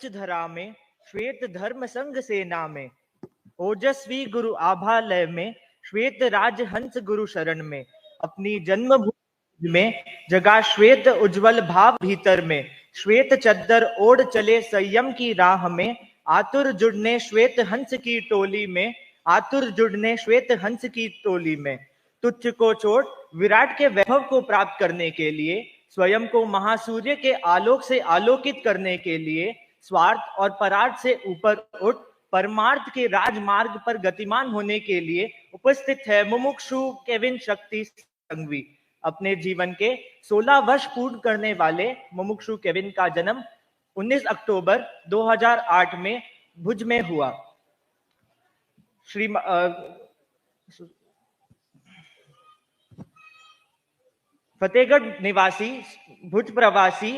धरा में श्वेत धर्म संघ सेना में, ओजस्वी गुरु आभालय में श्वेत राज हंस गुरु शरण में, अपनी जन्मभूमि में जगा श्वेत उज्जवल भाव भीतर में, श्वेत चद्दर ओढ़ चले संयम की राह में, आतुर जुड़ने श्वेत हंस की टोली में, आतुर जुड़ने श्वेत हंस की टोली में। तुच्छ को चोट विराट के वैभव को प्राप्त करने के लिए, स्वयं को महासूर्य के आलोक से आलोकित करने के लिए, स्वार्थ और परार्थ से ऊपर उठ परमार्थ के राजमार्ग पर गतिमान होने के लिए उपस्थित है मुमुक्षु केविन शक्ति संघवी। अपने जीवन के 16 वर्ष पूर्ण करने वाले मुमुक्षु केविन का जन्म 19 अक्टूबर 2008 में भुज में हुआ। फतेहगढ़ निवासी भुज प्रवासी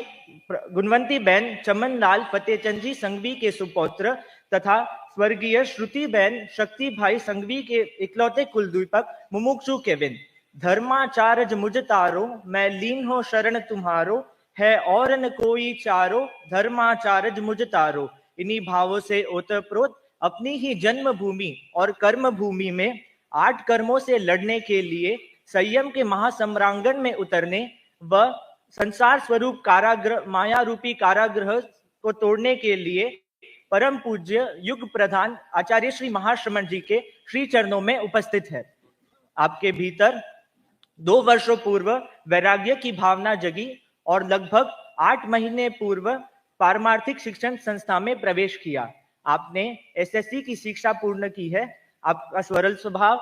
गुणवंती बहन चमनलाल फतेहचंद जी संघवी के सुपौत्र तथा स्वर्गीय श्रुति बहन शक्ति भाई संघवी के इकलौते कुलदीपक मुमुक्षु केविन। धर्माचार्य मुझ तारो, मैं लीन हो शरण तुम्हारो, है और न कोई चारो, धर्माचार्य मुझ तारो। इन्हीं भावों से ओतप्रोत अपनी ही जन्मभूमि और कर्म भूमि में 8 कर्मों से लड़ने के लिए, संयम के महासम्रांगण में उतरने व संसार स्वरूप कारागृह माया रूपी कारागृह को तोड़ने के लिए परम पूज्य युग प्रधान आचार्य श्री महाश्रमण जी के श्री चरणों में उपस्थित है। आपके भीतर 2 वर्षों पूर्व वैराग्य की भावना जगी और लगभग 8 महीने पूर्व पारमार्थिक शिक्षण संस्था में प्रवेश किया। आपने एसएससी की शिक्षा पूर्ण की है। आपका सरल स्वभाव,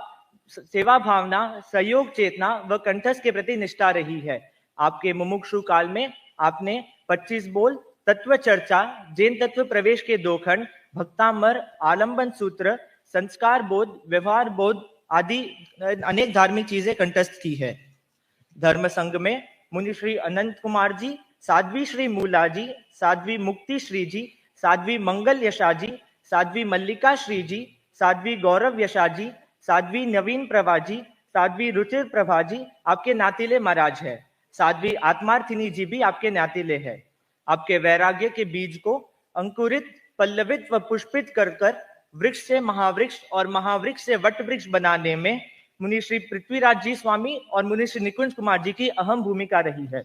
सेवा भावना, सहयोग चेतना व कंठस्थ के प्रति निष्ठा रही है। आपके मुमुक्षु काल में आपने 25 बोल, तत्व चर्चा, जैन तत्व प्रवेश के 2 खंड, भक्तामर, आलंबन सूत्र, संस्कार बोध, व्यवहार बोध आदि अनेक धार्मिक चीजें कंठस्थ की है। धर्म संघ में मुनि श्री अनंत कुमार जी, साध्वी श्री मूला जी, साध्वी मुक्ति श्री जी, साध्वी मंगल यशा जी, साध्वी मल्लिका श्री जी, साध्वी गौरव यशा जी, साध्वी नवीन प्रभा जी, साध्वी रुचिर प्रभा जी आपके नातीले महाराज है। साध्वी आत्मार्थिनी जी भी आपके नातीले है। आपके वैराग्य के बीज को अंकुरित, पल्लवित व पुष्पित कर कर वृक्ष से महावृक्ष और महावृक्ष से वट वृक्ष बनाने में मुनि श्री पृथ्वीराज जी स्वामी और मुनि श्री निकुंज कुमार जी की अहम भूमिका रही है।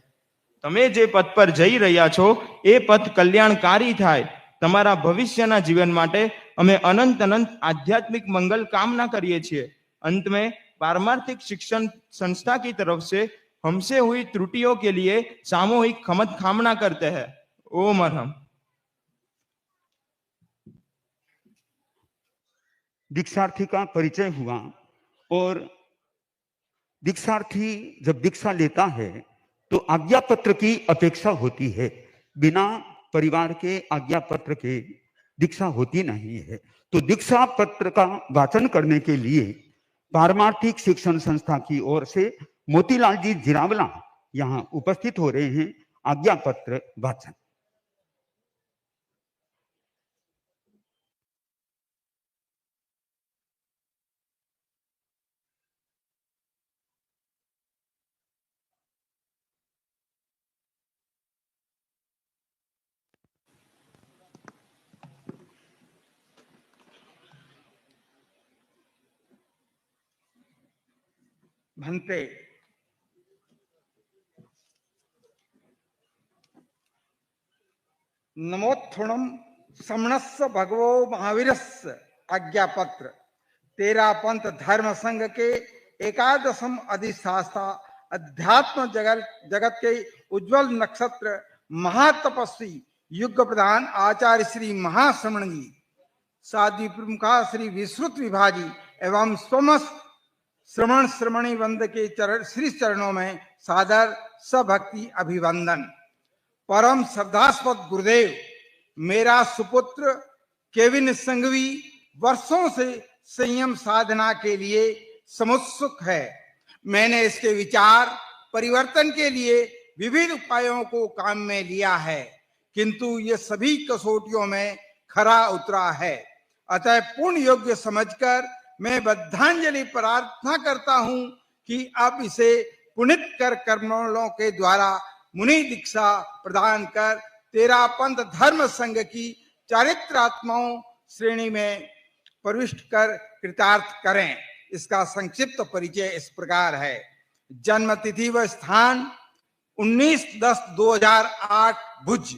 તમે જે પથ પર જઈ રહ્યા છો એ પથ કલ્યાણકારી થાય। તમારા ભવિષ્યના જીવન માટે અમે અનંત અનંત આધ્યાત્મિક મંગલ કામના કરીએ છીએ। अंत में पारमार्थिक शिक्षण संस्था की तरफ से हमसे हुई त्रुटियों के लिए सामूहिक क्षमत कामना करते हैं। ओम अरहम। दीक्षार्थी का परिचय हुआ और दीक्षार्थी जब दीक्षा लेता है तो आज्ञा पत्र की अपेक्षा होती है। बिना परिवार के आज्ञा पत्र के दीक्षा होती नहीं है। तो दीक्षा पत्र का वाचन करने के लिए पारमार्थिक शिक्षण संस्था की ओर से मोतीलाल जी जिरावला यहां उपस्थित हो रहे हैं। आज्ञा पत्र वाचन। भन्ते नमोत्थुणम समणस्य भगवो महावीरस्य आज्ञापत्र। 13 पंथ धर्म संघ के 11वें अधिशास्ता अध्यात्म जगत के उज्जवल नक्षत्र महातपस्वी युग प्रधान आचार्य श्री महाश्रमण जी, साध्वी प्रमुखा श्री विश्रुत विभाजी एवं समस्त श्रमण श्रमणी वंद के श्री चरणों में सादर सभक्ति अभिवंदन। परम श्रद्धास्पद गुरुदेव, मेरा सुपुत्र केविन संघवी वर्षों से संयम साधना के लिए समुत्सुक है। मैंने इसके विचार परिवर्तन के लिए विविध उपायों को काम में लिया है, किंतु ये सभी कसौटियों में खरा उतरा है। अतः पूर्ण योग्य समझकर मैं बद्धांजलि प्रार्थना करता हूं कि अब इसे पुनित कर कर्मों के द्वारा मुनि दीक्षा प्रदान कर 13 पंथ धर्म संघ की चारित्रात्माओं श्रेणी में प्रविष्ट कर कृतार्थ करें। इसका संक्षिप्त परिचय इस प्रकार है। जन्म तिथि व स्थान 19/10/2008 भुज।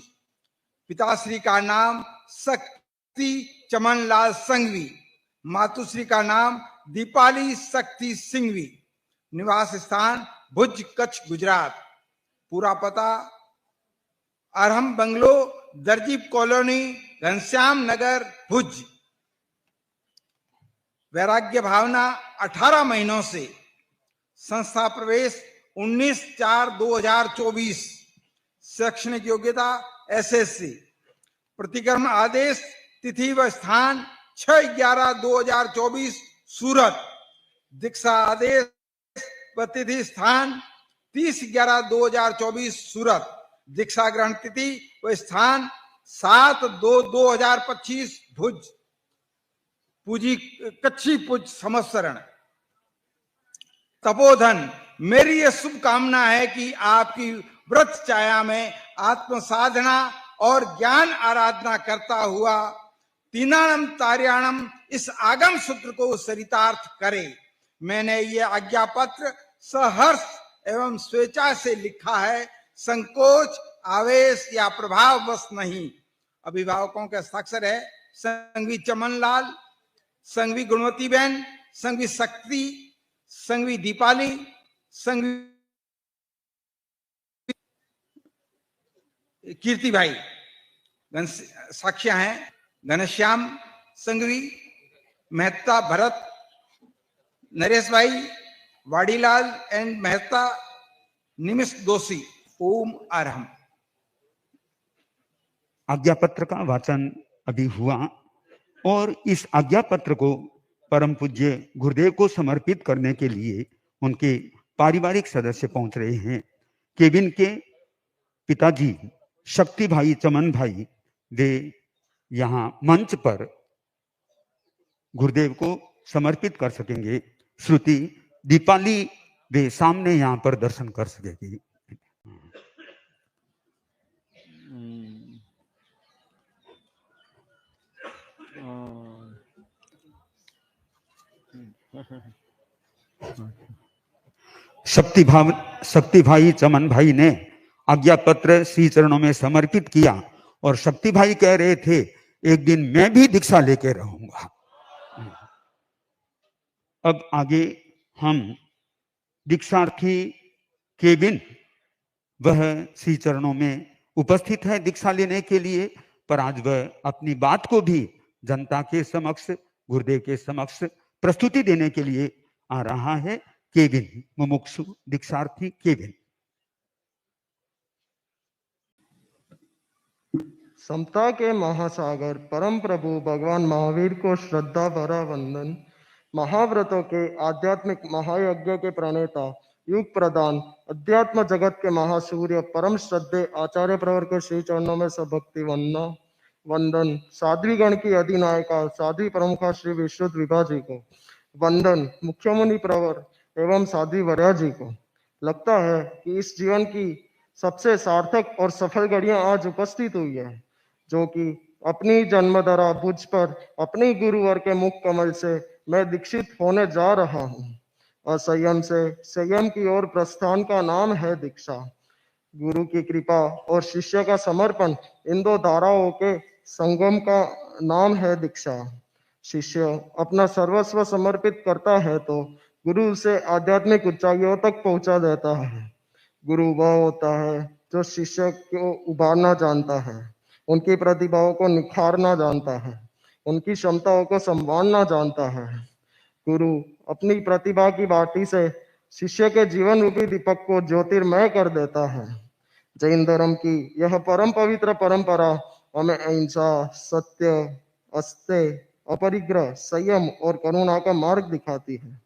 पिताश्री का नाम शक्ति चमनलाल संघवी, मातुश्री का नाम दीपाली शक्ति सिंघवी। निवास स्थान भुज कच्छ गुजरात। पूरा पता अरहम बंगलो, दरजीप कॉलोनी, घनश्याम नगर, भुज। वैराग्य भावना 18 महीनों से। संस्था प्रवेश 19/4/2024। शैक्षणिक योग्यता एसएससी। प्रतिक्रमण आदेश तिथि व स्थान 6/11/2024 सूरत। दीक्षा आदेश व तिथि स्थान 30/11/2024 सूरत। दीक्षा ग्रहण तिथि व स्थान 7/2/2025 भुज। पूजी कच्छी पूज संवत्सरण। तपोधन। मेरी यह शुभकामना है कि आपकी व्रत छाया में आत्म साधना और ज्ञान आराधना करता हुआ तीनाणम तार्याणम इस आगम सूत्र को सरितार्थ करे। मैंने ये आज्ञा पत्र सहर्ष एवं स्वेच्छा से लिखा है, संकोच, आवेश या प्रभाववश नहीं। अभिभावकों के हस्ताक्षर है संघवी चमनलाल, संघवी गुणवती बहन, संघवी शक्ति, संघवी दीपाली, संघवी कीर्ति भाई। साक्षियां हैं घनश्याम संघवी, मेहता भरत, नरेश भाई, वाड़ीलाल एंड मेहता, निमिष दोषी। ओम अरहम। आज्ञा पत्र का वाचन अभी हुआ और इस आज्ञा पत्र को परम पूज्य गुरुदेव को समर्पित करने के लिए उनके पारिवारिक सदस्य पहुंच रहे हैं। केबिन के पिताजी शक्ति भाई चमन भाई वे यहाँ मंच पर गुरुदेव को समर्पित कर सकेंगे। श्रुति दीपाली वे सामने यहाँ पर दर्शन कर सकेगी। शक्ति भाई चमन भाई ने आज्ञा पत्र श्री चरणों में समर्पित किया और शक्ति भाई कह रहे थे एक दिन मैं भी दीक्षा लेके रहूंगा। अब आगे हम दीक्षार्थी केबिन वह श्री चरणों में उपस्थित है दीक्षा लेने के लिए, पर आज वह अपनी बात को भी जनता के समक्ष गुरुदेव के समक्ष प्रस्तुति देने के लिए आ रहा है। केबिन मुमुक्षु दीक्षार्थी केबिन। समता के महासागर परम प्रभु भगवान महावीर को श्रद्धा भरा वंदन। महाव्रतों के आध्यात्मिक महायज्ञ के प्रणेता, युग प्रदान, अध्यात्म जगत के महासूर्य, परम श्रद्धे आचार्य प्रवर के श्री चरणों में सब भक्ति वंदन। साध्वी गण की अधिनायिका साध्वी प्रमुखा श्री विश्रुत विभा जी को वंदन। मुख्य मुनि प्रवर एवं साध्वी वर्या जी को। लगता है कि इस जीवन की सबसे सार्थक और सफल घड़ियां आज उपस्थित हुई है, जो कि अपनी जन्मधरा भुज पर अपनी गुरुवर के मुख कमल से मैं दीक्षित होने जा रहा हूँ। असंयम से संयम की ओर प्रस्थान का नाम है दीक्षा। गुरु की कृपा और शिष्य का समर्पण, इन दो धाराओं के संगम का नाम है दीक्षा। शिष्य अपना सर्वस्व समर्पित करता है तो गुरु उसे आध्यात्मिक ऊंचाइयों तक पहुंचा देता है। गुरु वह होता है जो शिष्य को उभारना जानता है, उनकी प्रतिभाओं को निखारना जानता है, उनकी क्षमताओं को संभालना जानता है। गुरु अपनी प्रतिभा की बाटी से शिष्य के जीवन रूपी दीपक को ज्योतिर्मय कर देता है। जैन धर्म की यह परम पवित्र परंपरा हमें अहिंसा, सत्य, अस्तेय, अपरिग्रह, संयम और करुणा का मार्ग दिखाती है।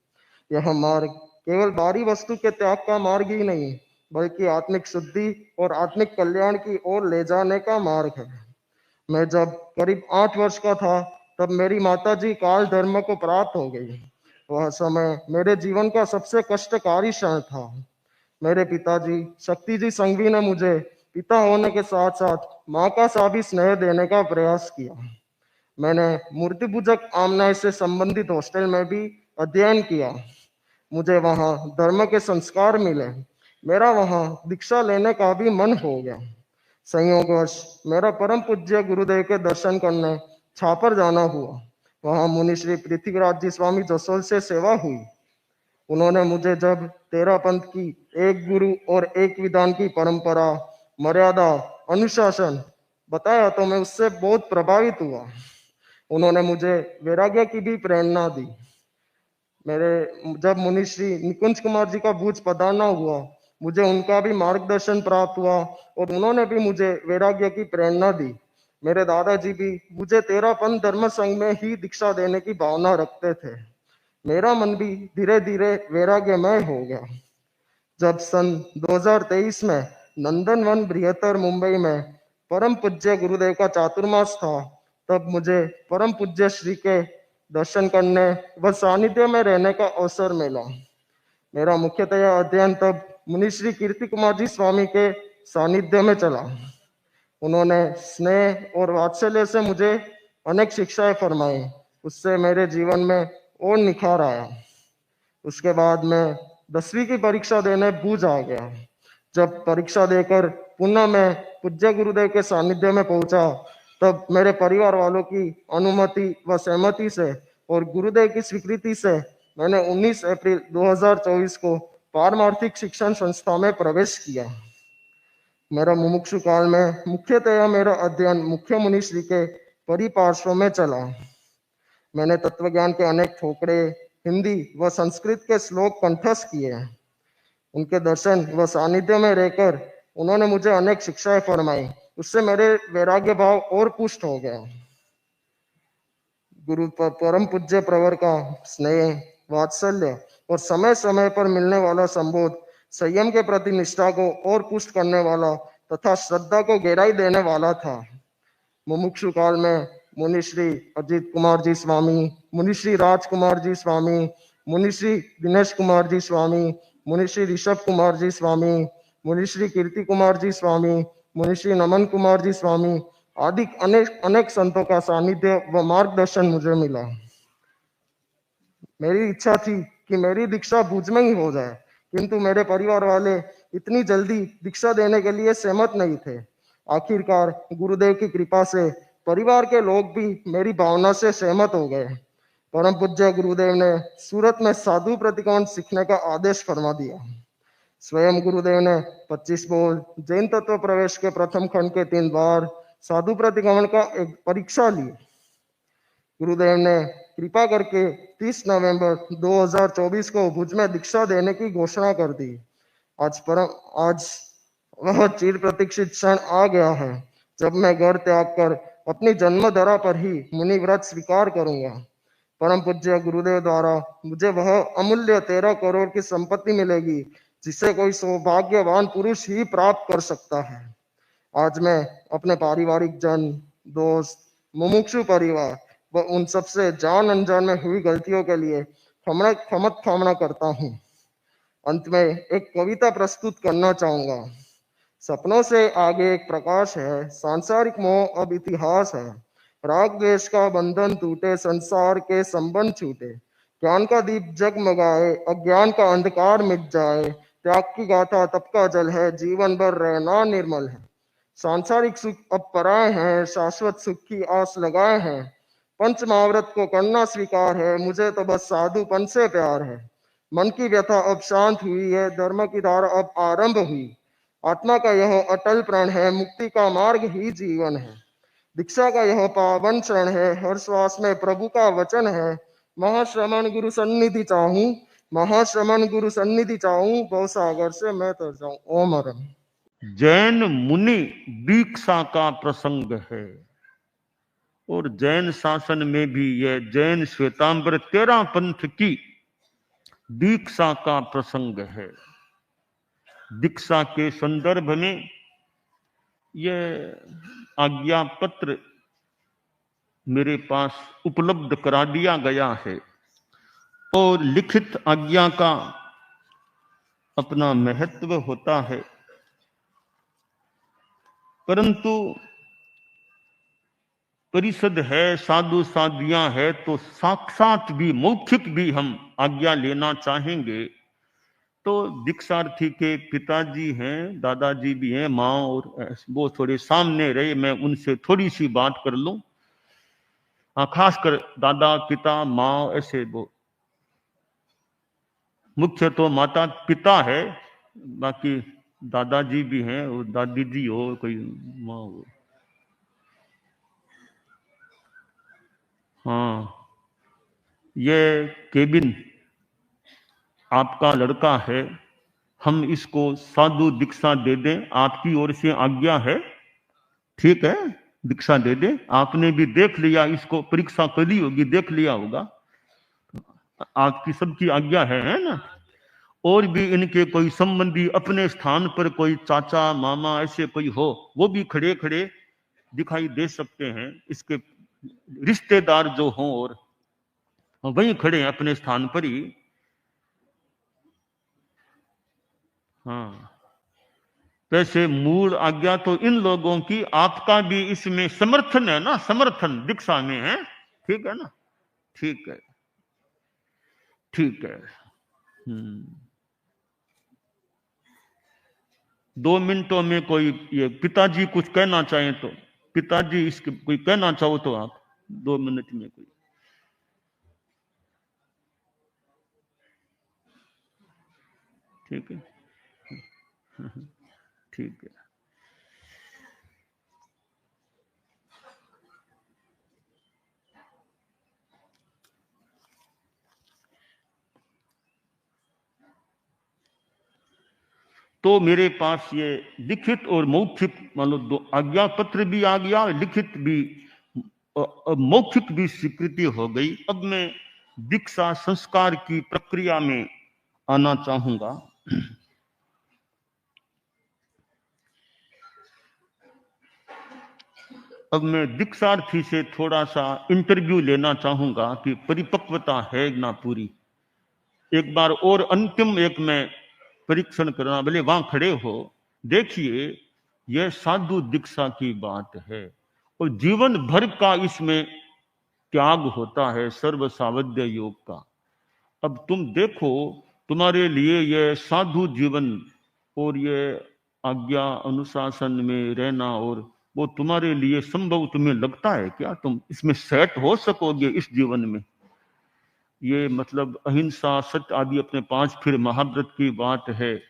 यह मार्ग केवल बाहरी वस्तु के त्याग का मार्ग ही नहीं, बल्कि आत्मिक शुद्धि और आत्मिक कल्याण की ओर ले जाने का मार्ग है। मैं जब करीब 8 वर्ष का था तब मेरी माताजी काल धर्म को प्राप्त हो गई। वह समय मेरे जीवन का सबसे कष्टकारी क्षण था। मेरे पिताजी शक्ति जी संघवी ने मुझे पिता होने के साथ साथ माँ का सा भी स्नेह देने का प्रयास किया। मैंने मूर्ति पूजक आमनाय से संबंधित हॉस्टल में भी अध्ययन किया। मुझे वहां धर्म के संस्कार मिले। मेरा वहां दीक्षा लेने का भी मन हो गया। संयोगवश मेरा परम पूज्य गुरुदेव के दर्शन करने छापर जाना हुआ। वहां मुनि श्री पृथ्वीराज जी स्वामी जसोल से सेवा हुई। उन्होंने मुझे जब तेरह पंथ की एक गुरु और एक विधान की परंपरा, मर्यादा, अनुशासन बताया तो मैं उससे बहुत प्रभावित हुआ। उन्होंने मुझे वैराग्य की भी प्रेरणा दी। मेरे जब मुनि श्री निकुंज कुमार जी का भूज पधारना हुआ, मुझे उनका भी मार्गदर्शन प्राप्त हुआ और उन्होंने भी मुझे वैराग्य की प्रेरणा दी। मेरे दादाजी भी मुझे तेरापंथ धर्म संघ में ही दीक्षा देने की भावना रखते थे। मेरा मन भी धीरे धीरे वैराग्यमय हो गया। जब सन 2023 में नंदनवन बृहत्तर मुंबई में परम पूज्य गुरुदेव का चातुर्मास था, तब मुझे परम पूज्य श्री के दर्शन करने व सानिध्य में रहने का अवसर मिला। मेरा मुख्यतया अध्ययन तब मुनि श्री कीर्ति कुमार जी स्वामी के सानिध्य में चला। उन्होंने स्नेह और वात्सल्य से मुझे अनेक शिक्षाएं फरमाई। उससे मेरे जीवन में और निखार आया। उसके बाद मैं 10वीं की परीक्षा देने भूज आ गया। जब परीक्षा देकर पुनः मैं पूज्य गुरुदेव के सानिध्य में पहुंचा, तब मेरे परिवार वालों की अनुमति व सहमति से और गुरुदेव की स्वीकृति से मैंने 19 अप्रैल 2024 को पारमार्थिक शिक्षण संस्था में प्रवेश किया। मेरा मुमुक्षु काल में मुख्यतया मेरा अध्ययन मुख्य मुनि श्री के परिपार्श्व में चला। मैंने तत्वज्ञान के अनेक ठोकरे, हिंदी व संस्कृत के श्लोक कंठस्थ किए। उनके दर्शन व सानिध्य में रहकर उन्होंने मुझे अनेक शिक्षाएं फरमाई। उससे मेरे वैराग्य भाव और पुष्ट हो गया। गुरु परम पूज्य प्रवर का स्नेह, वात्सल्य और समय समय पर मिलने वाला संबोध संयम के प्रति निष्ठा को और पुष्ट करने वाला तथा श्रद्धा को गहराई देने वाला था। मुमुक्षु काल में मुनि श्री अजीत कुमार जी स्वामी, मुनि श्री राजकुमार जी स्वामी, मुनि श्री दिनेश कुमार जी स्वामी, मुनि श्री ऋषभ कुमार जी स्वामी, मुनि श्री कीर्ति कुमार जी स्वामी, मुनि श्री नमन कुमार जी स्वामी आदि अनेक संतों का सानिध्य व मार्गदर्शन मुझे मिला। मेरी इच्छा थी कि मेरी दीक्षा भुज में ही हो जाए, किंतु मेरे परिवार वाले इतनी जल्दी दीक्षा देने के लिए सहमत नहीं थे। आखिरकार गुरुदेव की कृपा से परिवार के लोग भी मेरी भावना से सहमत हो गए। परम पूज्य गुरुदेव ने सूरत में साधु प्रतिक्रमण सीखने का आदेश फरमा दिया। स्वयं गुरुदेव ने 25 बोल, जैन तत्व प्रवेश के प्रथम खंड के 3 बार, साधु प्रतिक्रमण का एक परीक्षा ली। गुरुदेव ने कृपा करके 30 नवंबर 2024 को भुज में दीक्षा देने की घोषणा कर दी। आज वह चिर प्रतीक्षित क्षण आ गया है, जब मैं घर त्याग कर अपनी जन्मधरा पर ही मुनि व्रत स्वीकार करूंगा। परम पूज्य गुरुदेव द्वारा मुझे वह अमूल्य 13 करोड़ की संपत्ति मिलेगी, जिसे कोई सौभाग्यवान पुरुष ही प्राप्त कर सकता है। आज मैं अपने पारिवारिक जन, दोस्त, मुमुक्षु परिवार व उन सबसे जान अनजान में हुई गलतियों के लिए क्षमा करता हूँ। अंत में एक कविता प्रस्तुत करना चाहूंगा। सपनों से आगे एक प्रकाश है, सांसारिक मोह अब इतिहास है। राग द्वेष का बंधन टूटे, संसार के संबंध छूटे। ज्ञान का दीप जगमगाए, अज्ञान का अंधकार मिट जाए। त्याग की गाथा तप का जल है, जीवन भर रहना निर्मल है। सांसारिक सुख अब पराए हैं, शाश्वत सुख की आस लगाए हैं। पंच महाव्रत को करना स्वीकार है, मुझे तो बस साधुपन से प्यार है। मन की व्यथा अब शांत हुई है, धर्म की धारा अब आरंभ हुई। आत्मा का यह अटल प्रण है, मुक्ति का मार्ग ही जीवन है। दीक्षा का यह पावन क्षण है, हर श्वास में प्रभु का वचन है। महाश्रमण गुरु सन्निधि चाहूं, महाश्रमण गुरु सन्निधि चाहूं, भवसागर से मैं तर जाऊं। ओम हरम। जैन मुनि दीक्षा का प्रसंग है और जैन शासन में भी यह जैन श्वेतांबर 13 पंथ की दीक्षा का प्रसंग है। दीक्षा के संदर्भ में यह आज्ञा पत्र मेरे पास उपलब्ध करा दिया गया है और लिखित आज्ञा का अपना महत्व होता है। परंतु परिषद है, साधु साधियां है, तो साक्षात भी मौखिक भी हम आज्ञा लेना चाहेंगे तो दीक्षार्थी के पिताजी हैं, दादाजी भी हैं, माँ और वो थोड़े सामने रहे, मैं उनसे थोड़ी सी बात कर लूं। खासकर दादा पिता माँ ऐसे वो मुख्य तो माता पिता है, बाकी दादाजी भी हैं और दादी जी हो, कोई माँ हो। हाँ, ये केबिन आपका लड़का है, हम इसको साधु दीक्षा दे दें, आपकी ओर से आज्ञा है, ठीक है, दीक्षा दे दें। आपने भी देख लिया, इसको परीक्षा करी होगी, देख लिया होगा, आपकी सबकी आज्ञा है ना। और भी इनके कोई संबंधी अपने स्थान पर कोई चाचा मामा ऐसे कोई हो, वो भी खड़े खड़े दिखाई दे सकते हैं, इसके रिश्तेदार जो हों और वहीं खड़े हैं अपने स्थान पर ही। हाँ, वैसे मूल आज्ञा तो इन लोगों की, आपका भी इसमें समर्थन है ना, समर्थन दीक्षा में है, ठीक है ना, ठीक है, ठीक है। 2 मिनटों में कोई ये पिताजी कुछ कहना चाहें तो, पिताजी इसके कोई कहना चाहो तो आप 2 मिनट में कोई। ठीक है, ठीक है। तो मेरे पास ये लिखित और मौखिक, मान लो 2 आज्ञा पत्र भी आ गया, लिखित भी मौखिक भी स्वीकृति हो गई। अब मैं दीक्षा संस्कार की प्रक्रिया में आना चाहूंगा। अब मैं दीक्षार्थी से थोड़ा सा इंटरव्यू लेना चाहूंगा कि परिपक्वता है ना पूरी। एक बार और अंतिम एक मैं परीक्षण करना, भले वहां खड़े हो, देखिए यह साधु दीक्षा की बात है और जीवन भर का इसमें त्याग होता है, सर्व सावध्य योग का। अब तुम देखो, तुम्हारे लिए यह साधु जीवन और ये आज्ञा अनुशासन में रहना, और वो तुम्हारे लिए संभव तुम्हें लगता है क्या? तुम इसमें सेट हो सकोगे इस जीवन में? ये मतलब अहिंसा सत्य आदि अपने 5 फिर महाव्रत की बात है,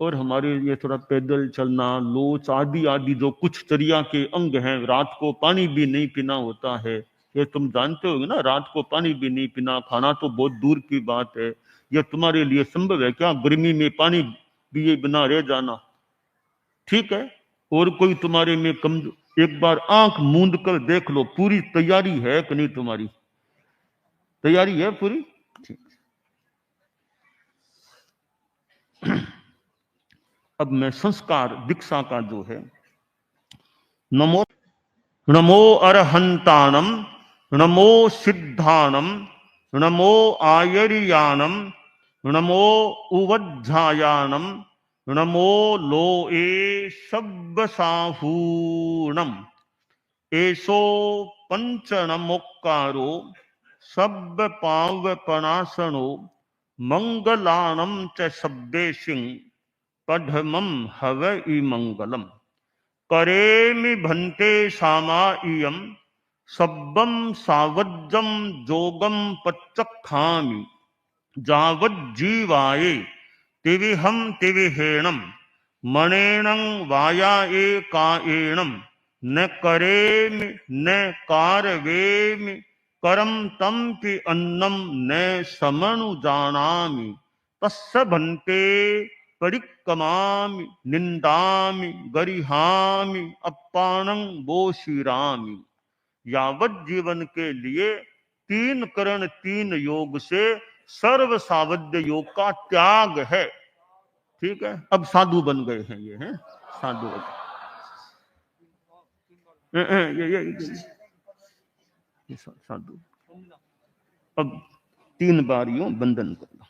और हमारे ये थोड़ा पैदल चलना, लोच आदि आदि जो कुछ चर्या के अंग हैं, रात को पानी भी नहीं पीना होता है, ये तुम जानते होगे ना, रात को पानी भी नहीं पीना, खाना तो बहुत दूर की बात है। ये तुम्हारे लिए संभव है क्या? गर्मी में पानी पिए बिना रह जाना, ठीक है। और कोई तुम्हारे में कम, एक बार आंख मूंद कर देख लो, पूरी तैयारी है कि नहीं? तुम्हारी तैयारी है पूरी? ठीक। अब मैं संस्कार दीक्षा का जो है, नमो नमो अरहंतानम, नमो सिद्धानम, नमो आयर्यानम, नमो उवज्झायानम, नमो लोए सब्बसाहूणम, एसो पंचनमोक्कारो सब्ब पावपणासनो, मंगलानम च सब्बेशिं पढ़मम हवई मंगलम। करेमि भन्ते सामाइयम सब्बम सावज्जम जोगम पच्चखामि, जावज्जीवाये तिविहम तिविहेणम, मणेणं वायाए काएणम, न करेमि न कारवेमि, करम तम पि अन्नम न समनु जानामि, तस्य भन्ते परिक्रमामि निंदामि गरिहामि अपानं बोशिरामि। यावत जीवन के लिए 3 करण 3 योग से सर्व सावध्य योग का त्याग है, ठीक है। अब साधु बन गए हैं, ये हैं साधु। ये साधु। अब 3 बार यूं बंधन कर लो।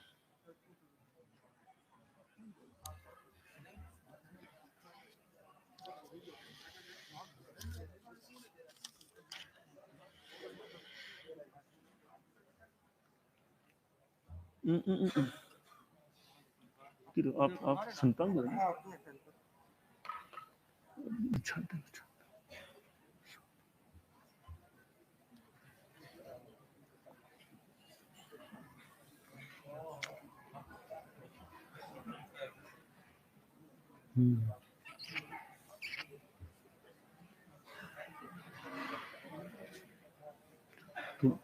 फिर आप सुनता हूँ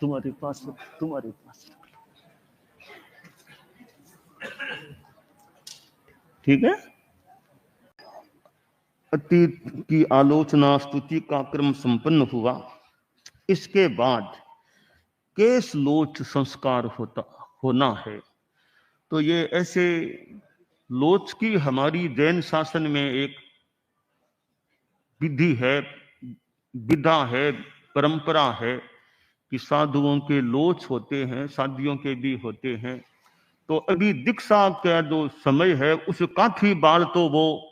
तुम्हारे पास ठीक है। अतीत की आलोचना स्तुति का क्रम संपन्न हुआ। इसके बाद केश लोच संस्कार होना है। तो ये ऐसे लोच की हमारी जैन शासन में एक विधि है, विधा है, परंपरा है कि साधुओं के लोच होते हैं, साधियों के भी होते हैं। तो अभी दीक्षा का जो समय है उस काफी बाल तो वो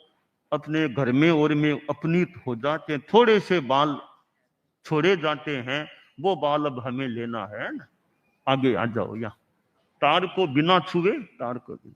अपने घर में और में अपनीत हो जाते हैं, थोड़े से बाल छोड़े जाते हैं, वो बाल अब हमें लेना है ना। आगे आ जाओ, यहाँ तार को बिना छुए, तार को बिना।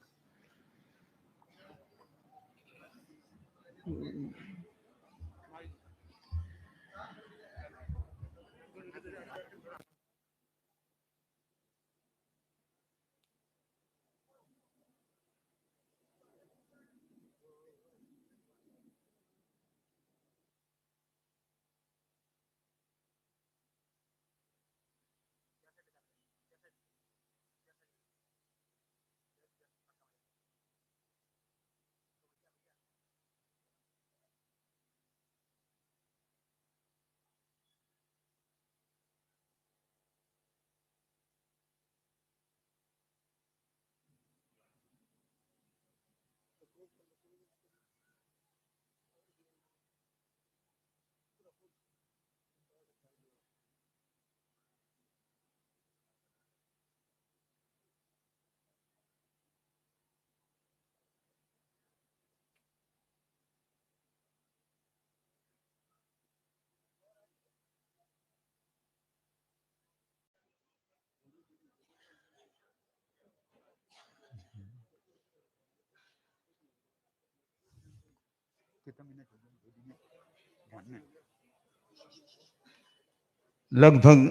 लगभग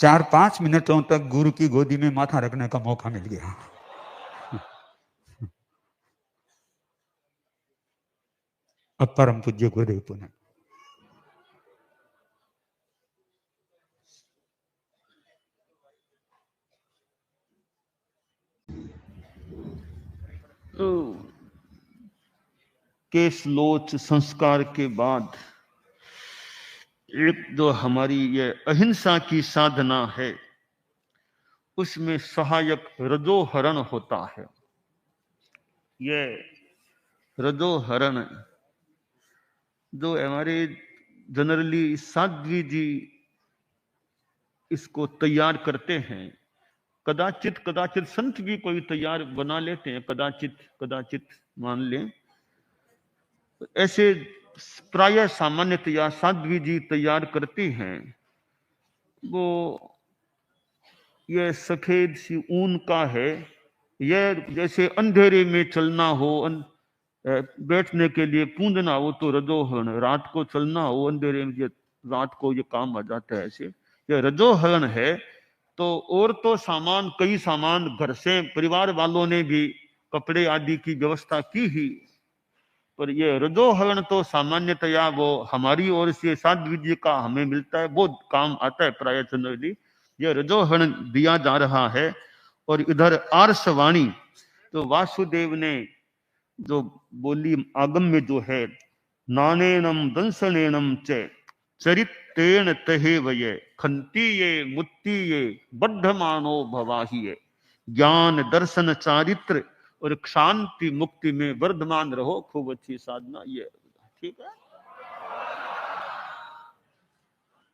4-5 मिनटों तक गुरु की गोदी में माथा रखने का मौका मिल गया। अब परम पूज्य गुरुदेव पुनः केश लोच संस्कार के बाद एक जो हमारी ये अहिंसा की साधना है उसमें सहायक रजोहरण होता है। ये रजोहरण जो हमारे जनरली साध्वी जी इसको तैयार करते हैं, कदाचित संत भी कोई तैयार बना लेते हैं, कदाचित मान लें। ऐसे प्राय सामान्यतया साध्वी जी तैयार करती हैं। वो ये सफेद सी ऊन का है। यह जैसे अंधेरे में चलना हो, बैठने के लिए पूंजना हो तो रजोहरण, रात को चलना हो अंधेरे में, रात को ये काम आ जाता है। ऐसे यह रजोहरण है। तो और तो सामान, कई सामान घर से परिवार वालों ने भी कपड़े आदि की व्यवस्था की ही, पर ये रजोहरण तो सामान्यतया वो हमारी ओर से साध्वी जी का हमें मिलता है, वो काम आता है प्राय जनरली। ये रजोहरण दिया जा रहा है। और इधर आर्षवाणी तो वासुदेव ने जो बोली आगम में जो है, नानेनम दंसनेनम च चरित्रेण तहे वये खंतीये मुत्तीये बद्धमानो भवाहिये, ज्ञान दर्शन चारित्र और शांति मुक्ति में वर्धमान रहो। खूब अच्छी साधना ये, ठीक है।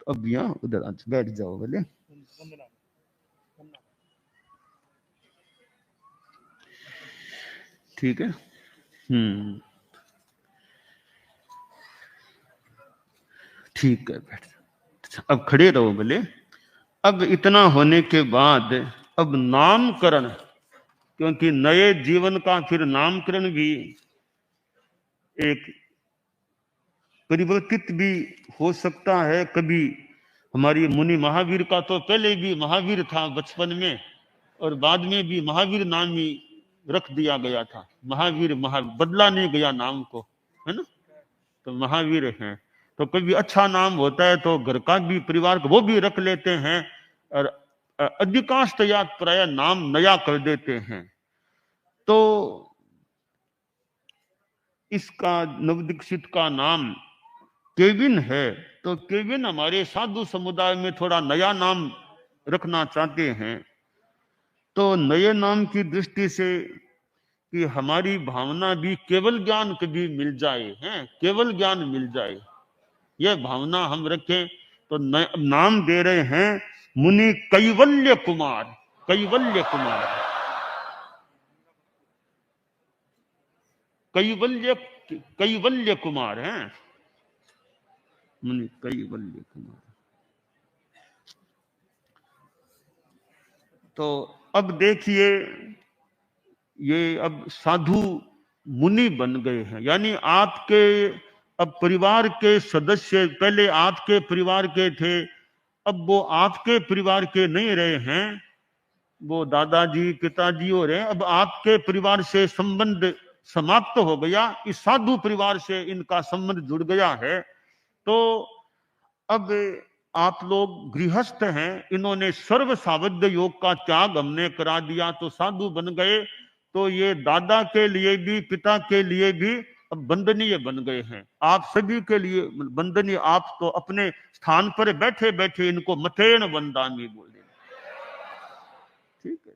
तो अब यहाँ उधर बैठ जाओ बोले। ठीक है। ठीक है, बैठ। अब खड़े रहो बोले। अब इतना होने के बाद अब नामकरण, क्योंकि नए जीवन का फिर नामकरण भी एक परिवर्तित भी हो सकता है। कभी हमारी मुनि महावीर का तो पहले भी महावीर था बचपन में, और बाद में भी महावीर नाम ही रख दिया गया था। महावीर बदला नहीं गया नाम को, है ना, तो महावीर हैं। तो कभी अच्छा नाम होता है तो घर का भी, परिवार का वो भी रख लेते हैं, और अधिकांशतया प्राय नाम नया कर देते हैं। तो इसका नवदीक्षित का नाम केविन है, तो केविन हमारे साधु समुदाय में थोड़ा नया नाम रखना चाहते हैं। तो नए नाम की दृष्टि से कि हमारी भावना भी केवल ज्ञान कभी मिल जाए, हैं, केवल ज्ञान मिल जाए, यह भावना हम रखें। तो नाम दे रहे हैं मुनि कैवल्य कुमार। कैवल्य कुमार, कैवल्य कुमार हैं मुनि, कैवल्य कुमार। तो अब देखिए, ये अब साधु मुनि बन गए हैं, यानी आपके अब परिवार के सदस्य पहले आपके परिवार के थे, अब वो आपके परिवार के नहीं रहे हैं, वो दादाजी पिताजी हो रहे हैं। अब आपके परिवार से संबंध समाप्त हो गया, इस साधु परिवार से इनका संबंध जुड़ गया है। तो अब आप लोग गृहस्थ हैं, इन्होंने सर्व सावध्य योग का त्याग हमने करा दिया, तो साधु बन गए। तो ये दादा के लिए भी पिता के लिए भी अब बंदनीय बन गए हैं, आप सभी के लिए बंदनीय। आप तो अपने स्थान पर बैठे बैठे इनको मथेन वंदामी बोले, ठीक है।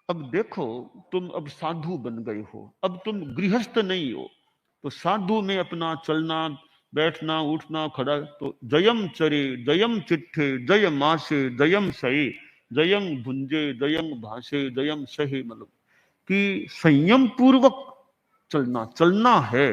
अब देखो, तुम अब साधु बन गए हो, अब तुम गृहस्थ नहीं हो, तो साधु में अपना चलना बैठना उठना खड़ा, तो जयम चरे जयम चिट्ठे जय मासे जयम सही जयम भुंजे जयम भाषे जयम सही, मतलब कि संयम पूर्वक चलना है।